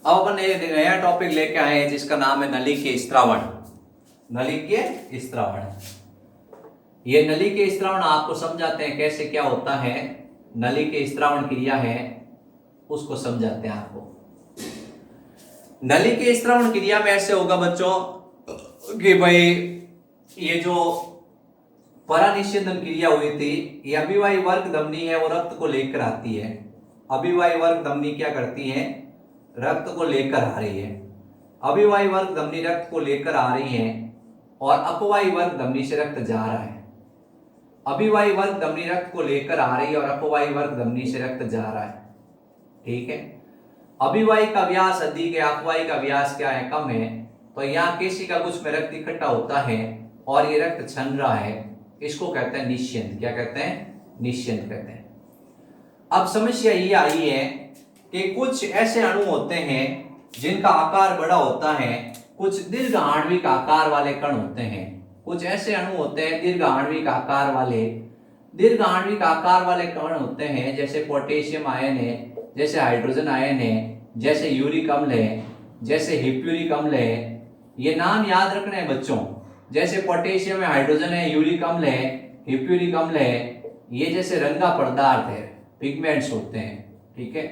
अब अपन एक नया टॉपिक लेके आए हैं जिसका नाम है नली के स्त्रावण। नली के स्त्रावण, ये नली के स्त्रावण आपको समझाते हैं कैसे क्या होता है। नली के स्त्रावण क्रिया है उसको समझाते हैं आपको। नली के स्त्रावण क्रिया में ऐसे होगा बच्चों कि भाई ये जो परानिषेधन क्रिया हुई थी, ये अभिवाही वर्ग धमनी है वो रक्त को लेकर आती है। अभिवाही वर्ग धमनी क्या करती है? रक्त को लेकर आ रही है। अभिवाही वर्ग धमनी रक्त को लेकर आ रही है और अपवाही वर्ग धमनी से रक्त जा रहा है। अभिवाही वर्ग धमनी रक्त को लेकर आ रही है और अपवाही वर्ग धमनी से रक्त जा रहा है। ठीक है, अभिवाही का व्यास अधिक है, अपवाही का व्यास क्या है? कम है। तो यहाँ केशिका कुछ में रक्त इकट्ठा होता है और ये रक्त छन रहा है, इसको कहते हैं निश्यंत। क्या कहते हैं? निश्यंत कहते हैं। अब समस्या ये आई है कि कुछ ऐसे अणु होते हैं जिनका आकार बड़ा होता है, कुछ दीर्घ आणविक आकार वाले कण होते हैं। कुछ ऐसे अणु होते हैं दीर्घ आणविक आकार वाले कण होते हैं, जैसे पोटेशियम आयन है, जैसे हाइड्रोजन आयन है, जैसे यूरिक अम्ल है, जैसे हिप्यूरिक अम्ल है। ये नाम याद रखना है बच्चों। जैसे पोटेशियम है, हाइड्रोजन है, यूरिक अम्ल है, हिप्यूरिक अम्ल है, ये जैसे रंगा पदार्थ है, पिगमेंट्स होते हैं। ठीक है,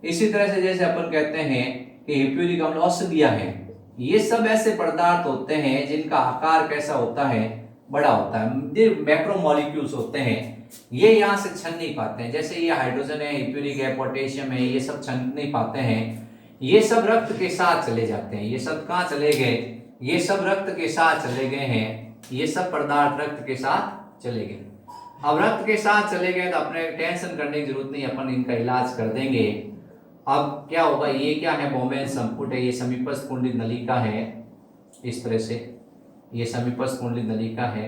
इसी तरह से जैसे अपन कहते हैं कि हिप्यूरिक अम्ल औषधियां हैं, ये सब ऐसे पदार्थ होते हैं जिनका आकार कैसा होता है? बड़ा होता है। मैक्रोमोलिक्यूल्स होते हैं, ये यहाँ से छन नहीं पाते हैं। जैसे ये हाइड्रोजन है, हिप्यूरिक है, पोटेशियम है, ये सब छन नहीं पाते हैं। ये सब रक्त के साथ चले जाते हैं। ये सब कहाँ चले गए? ये सब रक्त के साथ चले गए हैं। ये सब पदार्थ रक्त के साथ चले गए। अब रक्त के साथ चले गए तो अपने टेंशन करने की जरूरत नहीं, अपन इनका इलाज कर देंगे। अब क्या होगा? ये क्या है? बोमेन संपुट है, ये समीपस्थ कुंडली नलिका है। इस तरह से ये समीपस्थ कुंडली नलिका है,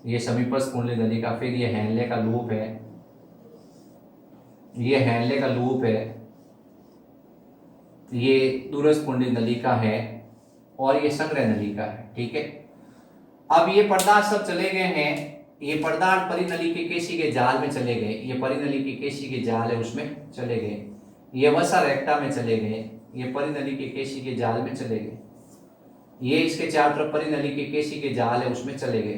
ये समीपस्थ कुंडली नलिका। फिर ये हैनले का लूप है, ये हैनले का लूप है, ये दूरस्थ कुंडली नलिका है और ये संग्रह नलिका है। ठीक है, अब ये पदार्थ सब चले गए हैं। ये पदार्थ परिनली के केशी के जाल में चले गए। ये परिनली के केशी के जाल है उसमें चले गए। ये वसा रेक्टा में चले गए। ये परिनली के केशी के जाल में चले गए। ये इसके चारों तरफ परिनली के केशी के जाल है उसमें चले गए।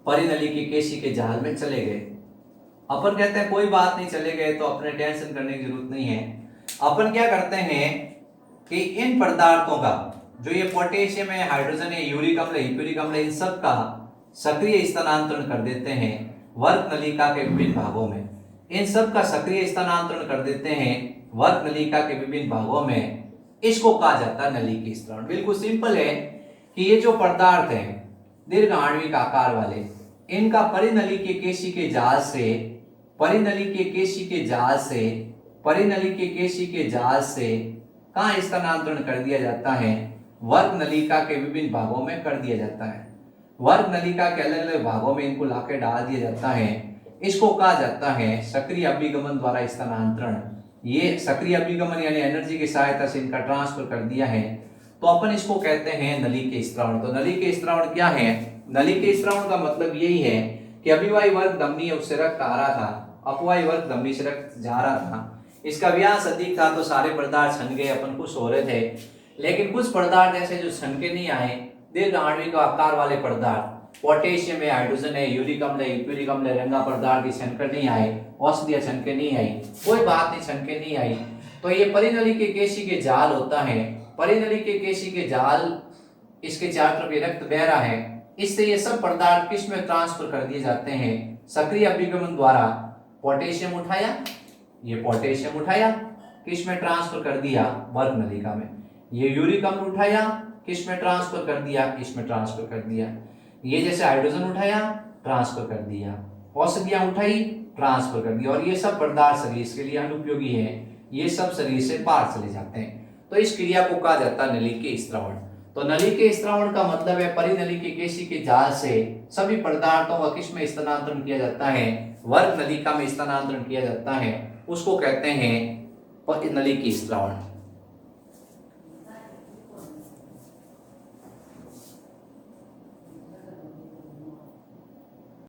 परिनली के केशी के जाल में चले गए। अपन कहते हैं कोई बात नहीं, चले गए तो अपने टेंशन करने की जरूरत नहीं है। अपन क्या करते हैं कि इन पदार्थों का, जो ये पोटेशियम है, हाइड्रोजन है, यूरिक अम्ल, हिप्यूरिक अम्ल, इन सब का सक्रिय स्थानांतरण कर देते हैं वर्ग नलिका के विभिन्न भागों में। इन सब का सक्रिय स्थानांतरण कर देते हैं वर्ग नलिका के विभिन्न भागों में। इसको कहा जाता है नली के स्त्रावण। बिल्कुल सिंपल है कि ये जो पदार्थ हैं दीर्घ आणविक आकार वाले, इनका परिनली के केशी के जाल से, परिनली के केशी के जाल से, परिनली के केशी के जाल से कहाँ स्थानांतरण कर दिया जाता है? वर्ग नलिका के विभिन्न भागों में कर दिया जाता है। वर्ग नलिका के अलग अलग भागों में इनको लाके डाल दिया जाता है। इसको कहा जाता है सक्रिय अभिगमन द्वारा स्थानांतरण। ये सक्रिय अभिगमन यानी एनर्जी की सहायता से इनका ट्रांसफर कर दिया है, तो अपन इसको कहते हैं नली के स्त्रावण। तो नली के स्त्रावण क्या है? नली के स्त्रावण का मतलब यही है कि अभिवाही वर्ग धमनी उससे रक्त आ रहा था, अपवाही वर्ग धमनी से रक्त जा रहा था। इसका व्यास अधिक था तो सारे पदार्थ छन गए, अपन खुश हो रहे थे। लेकिन कुछ पदार्थ ऐसे जो छन के नहीं आए, दीर्घ आणविक आकार वाले पदार्थ, पोटेशियम है, हाइड्रोजन है, यूरिक अम्ल है, हिप्यूरिक अम्ल है, रंगा पदार्थ छनकर नहीं आए, औषधियां छनके नहीं आई, कोई बात नहीं, छनके नहीं आई। तो ये परिनली के केशी के जाल होता है। परिनली के केशी के जाल, इसके चारों तरफ ये रक्त बह रहा है, इससे ये सब पदार्थ किस में ट्रांसफर कर दिए जाते हैं? सक्रिय अभिगमन द्वारा। पोटेशियम उठाया, ये पोटेशियम उठाया, किस में ट्रांसफर कर दिया? वर्ग नलिका में। ये यूरिक अम्ल उठाया, किस में ट्रांसफर कर दिया? किस में ट्रांसफर कर दिया? ये जैसे हाइड्रोजन उठाया, ट्रांसफर कर दिया, औषधियां उठाई, ट्रांसफर कर दिया। और ये सब पदार्थ शरीर के लिए अनुपयोगी है, ये सब शरीर से बाहर चले जाते हैं। तो इस क्रिया को कहा जाता है नली के स्त्रावण। तो नली के स्त्रावण का मतलब है परिनली के केशी के जाल से सभी पदार्थों का किस में स्थानांतरण किया जाता है? वर्ग नलिका में स्थानांतरण किया जाता है, उसको कहते हैं नली के स्त्रावण।